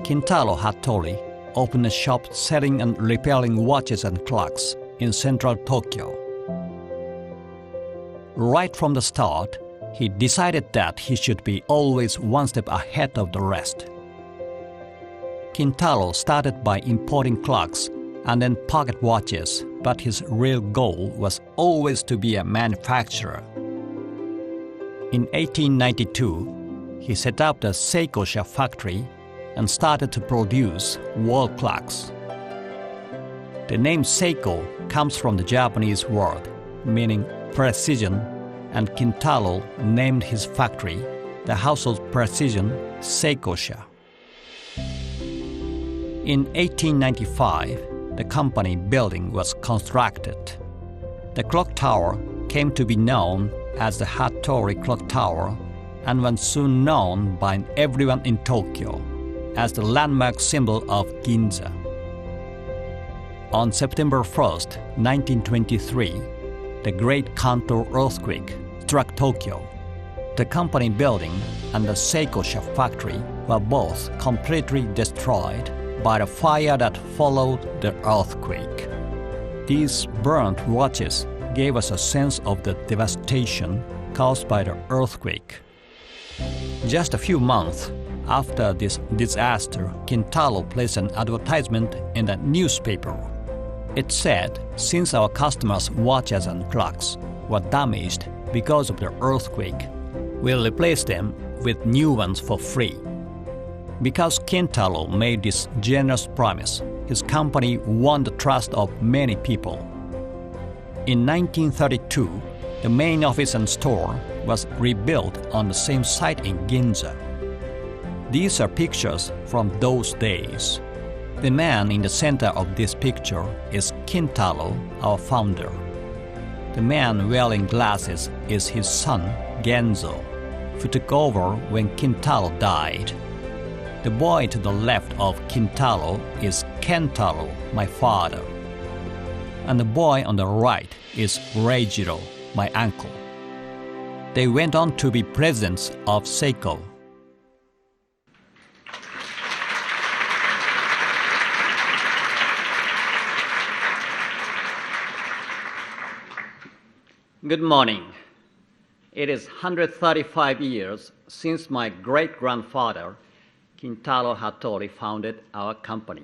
Kintaro Hattori opened a shop selling and repairing watches and clocks in central Tokyo. Right from the start, he decided that he should be always one step ahead of the rest. Kintaro started by importing clocks and then pocket watches, but his real goal was always to be a manufacturer. In 1892, he set up the Seiko factory and started to produce wall clocks. The name Seiko comes from the Japanese word meaning precision, and Kintaro named his factory the House of Precision Seiko. In 1895, the company building was constructed. The clock tower came to be known as the Hattori Clock Tower and was soon known by everyone in Tokyo as the landmark symbol of Ginza. On September 1st, 1923, the Great Kanto earthquake struck Tokyo. The company building and the Seiko factory were both completely destroyed by the fire that followed the earthquake. These burnt watches gave us a sense of the devastation caused by the earthquake. Just a few months after this disaster, Kintaro placed an advertisement in the newspaper. It said, since our customers' watches and clocks were damaged because of the earthquake, we'll replace them with new ones for free. Because Kintaro made this generous promise, his company won the trust of many people. In 1932, the main office and store was rebuilt on the same site in Ginza. These are pictures from those days. The man in the center of this picture is Kintaro, our founder. The man wearing glasses is his son, Genzo, who took over when Kintaro died. The boy to the left of Kintaro is Kentaro, my father. And the boy on the right is Reijiro, my uncle. They went on to be presidents of Seiko. Good morning. It is 135 years since my great-grandfather, Kintaro Hattori, founded our company.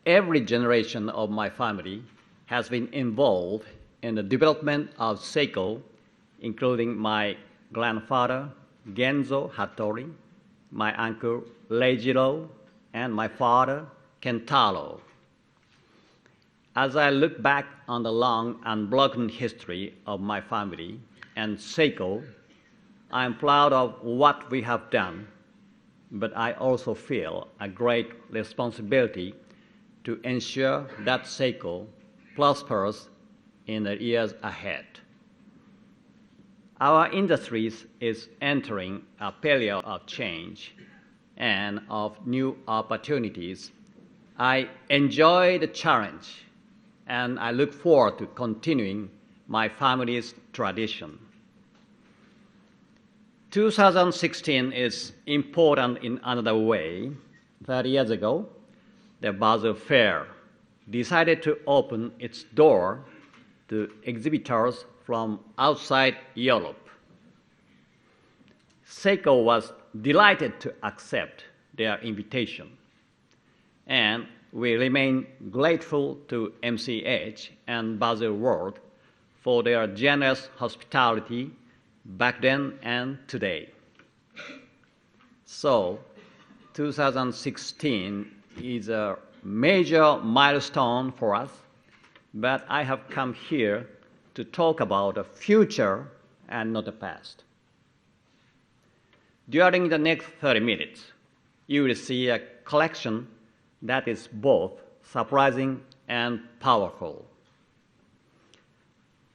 Every generation of my family has been involved in the development of Seiko, including my grandfather, Genzo Hattori, my uncle, Reijiro, and my father, Kentaro. As I look back on the long unbroken history of my family and Seiko, I am proud of what we have done, but I also feel a great responsibility to ensure that Seiko prospers in the years ahead. Our industry is entering a period of change and of new opportunities. I enjoy the challenge, and I look forward to continuing my family's tradition. 2016 is important in another way. 30 years ago, the Basel Fair decided to open its door to exhibitors from outside Europe. Seiko was delighted to accept their invitation, and we remain grateful to MCH and Baselworld for their generous hospitality back then and today. So, 2016 is a major milestone for us, but I have come here to talk about the future and not the past. During the next 30 minutes, you will see a collection that is both surprising and powerful.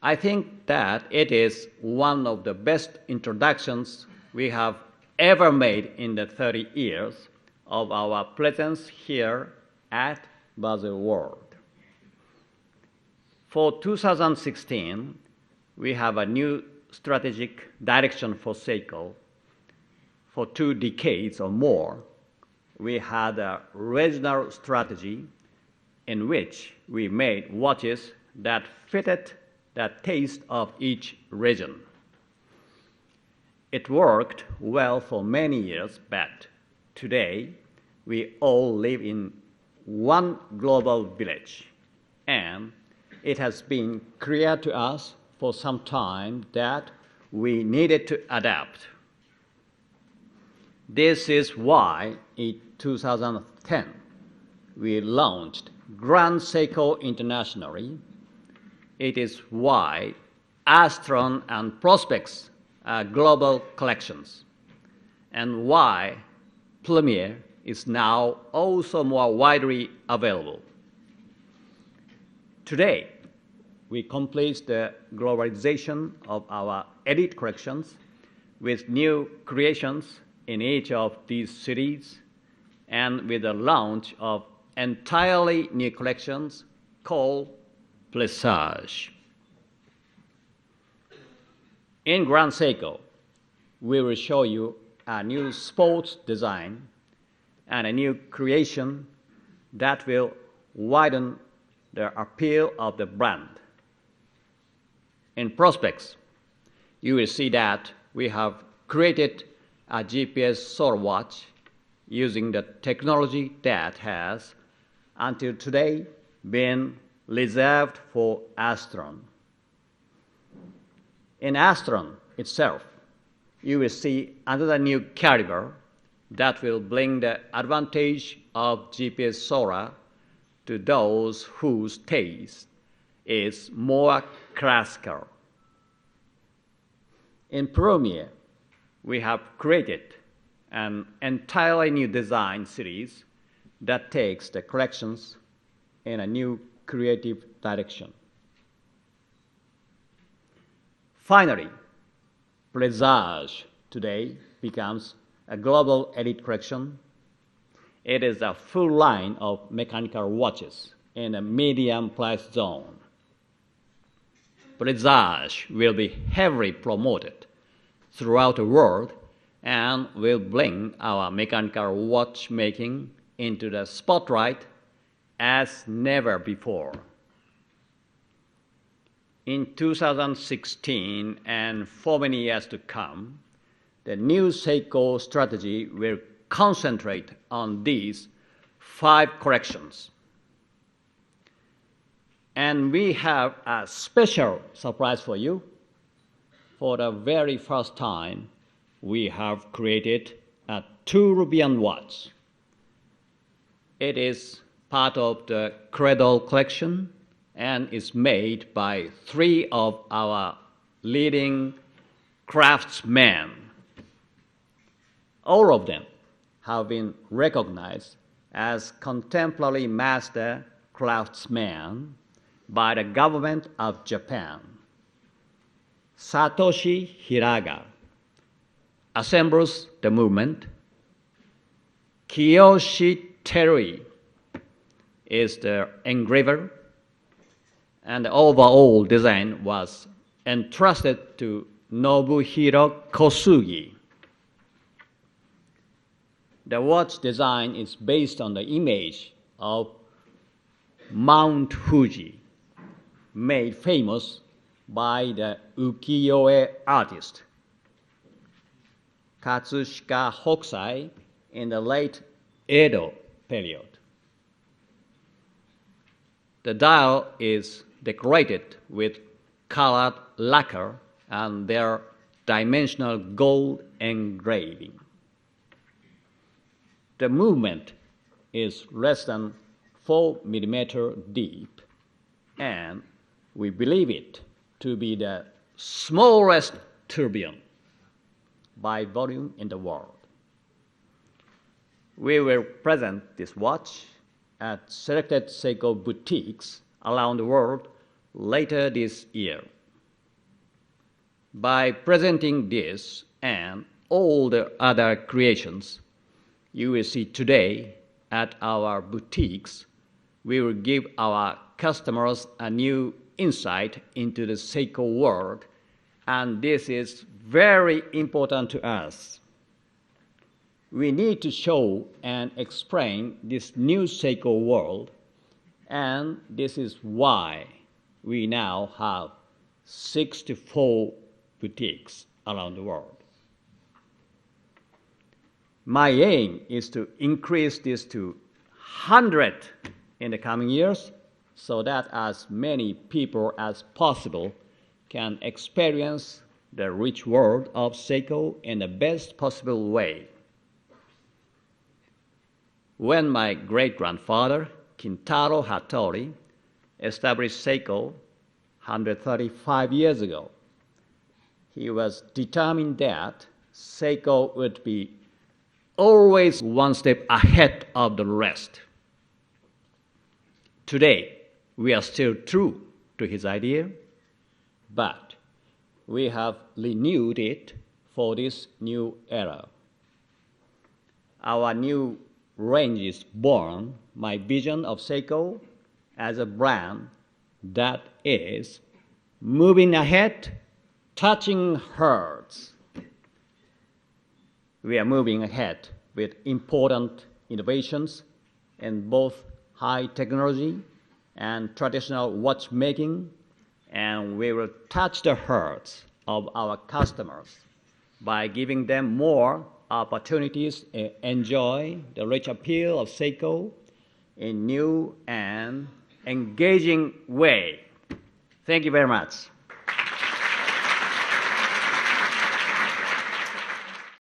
I think that it is one of the best introductions we have ever made in the 30 years of our presence here at Baselworld. For 2016, we have a new strategic direction for Seiko. For 2 decades or more, we had a regional strategy in which we made watches that fitted the taste of each region. It worked well for many years, but today we all live in one global village, and it has been clear to us for some time that we needed to adapt. This is why in 2010 we launched Grand Seiko internationally. It is why Astron and Prospects are global collections, and why Premier is now also more widely available. Today, we complete the globalization of our edit collections with new creations in each of these cities, and with the launch of entirely new collections called Presage. In Grand Seiko, we will show you a new sports design and a new creation that will widen the appeal of the brand. In Prospects, you will see that we have created a GPS solar watch using the technology that has, until today, been reserved for Astron. In Astron itself, you will see another new caliber that will bring the advantage of GPS solar to those whose taste is more classical. In Premier, we have created an entirely new design series that takes the collections in a new creative direction. Finally, Presage today becomes a global edit collection. It is a full line of mechanical watches in a medium price zone. Presage will be heavily promoted throughout the world and will bring our mechanical watchmaking into the spotlight as never before. In 2016 and for many years to come, the new Seiko strategy will concentrate on these 5 collections. And we have a special surprise for you. For the very first time, we have created a 2 rupiah watch. It is part of the Cradle collection and is made by 3 of our leading craftsmen. All of them have been recognized as contemporary master craftsmen by the government of Japan. Satoshi Hiraga assembles the movement. Kiyoshi Terui is the engraver, and the overall design was entrusted to Nobuhiro Kosugi. The watch design is based on the image of Mount Fuji, made famous by the ukiyo-e artist Katsushika Hokusai in the late Edo period. The dial is decorated with colored lacquer and their dimensional gold engraving. The movement is less than 4 millimeters deep, and we believe it to be the smallest tourbillon by volume in the world. We will present this watch at selected Seiko boutiques around the world later this year. By presenting this and all the other creations you will see today at our boutiques, we will give our customers a new insight into the Seiko world, and this is very important to us. We need to show and explain this new Seiko world, and this is why we now have 64 boutiques around the world. My aim is to increase this to 100 in the coming years, so that as many people as possible can experience the rich world of Seiko in the best possible way. When my great-grandfather, Kintaro Hattori, established Seiko 135 years ago, he was determined that Seiko would be always one step ahead of the rest. Today, we are still true to his idea, but we have renewed it for this new era. Our new range is born my vision of Seiko as a brand that is moving ahead, touching hearts. We are moving ahead with important innovations in both high technology and traditional watchmaking, and we will touch the hearts of our customers by giving them more opportunities to enjoy the rich appeal of Seiko in new and engaging way. Thank you very much.